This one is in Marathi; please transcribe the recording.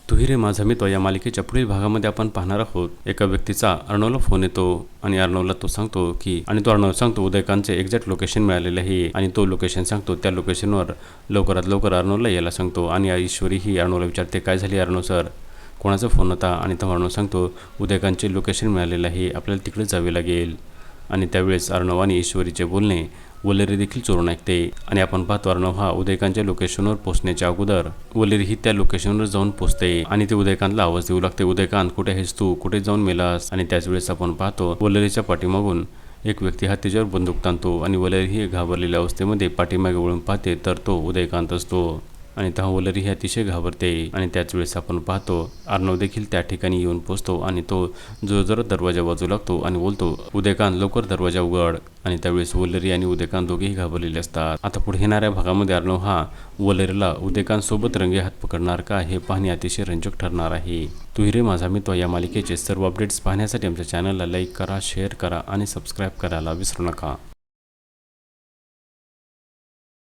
तुही रे माझा मित्र या मालिकेच्या पुढील भागामध्ये आपण पाहणार आहोत. एका व्यक्तीचा अर्णवला फोन येतो आणि अर्णवला तो सांगतो की तो अर्णव सांगतो उदयकांतचे एक्झॅक्ट लोकेशन मिळालेले आहे आणि तो लोकेशन सांगतो. त्या लोकेशनवर लवकरात लवकर अर्णवला यायला सांगतो आणि ईश्वरी ही अर्णवला विचारते काय झाली अर्णव सर, कोणाचा फोन होता. आणि तेव्हा अर्णव सांगतो उदयकांतचे लोकेशन मिळालेलं आहे, आपल्याला तिकडे जावे लागेल. आणि त्यावेळेस अर्णव आणि ईश्वरीचे बोलणे वलेरी देखील चोरून ऐकते आणि आपण पाहतो अर्णव हा उदयकांतच्या लोकेशनवर पोहोचण्याच्या अगोदर वलेरी ही त्या लोकेशनवर जाऊन पोहोचते आणि ते उदयकांतला आवाज देऊ लागते, उदयकांत कुठे आहेस तू, कुठे जाऊन मेलास. आणि त्याच वेळेस आपण पाहतो वलेरीच्या पाठीमागून एक व्यक्ती हा तिच्यावर बंदूक ताणतो आणि वलेरी ही घाबरलेल्या अवस्थेमध्ये पाठीमागे वळून पाहते तर तो उदयकांत असतो. आणि तेव्हा वलेरी ही अतिशय घाबरते आणि त्याच वेळेस आपण पाहतो अर्णव देखील त्या ठिकाणी येऊन पोहोचतो आणि तो जोरजोरात दरवाजा वाजू लागतो आणि बोलतो उदयकांत लवकर दरवाजा उघड. आणि त्यावेळेस वलेरी आणि उदयकांत दोघेही घाबरलेले असतात. आता पुढे येणाऱ्या भागामध्ये अर्णव हा वलेरीला उदयकांत सोबत रंगे हात पकडणार का हे पाहणे अतिशय रंजक ठरणार आहे. तुही रे माझा मित्र या मालिकेचे सर्व अपडेट्स पाहण्यासाठी आमच्या चॅनलला लाईक करा, शेअर करा आणि सबस्क्राईब करायला विसरू नका.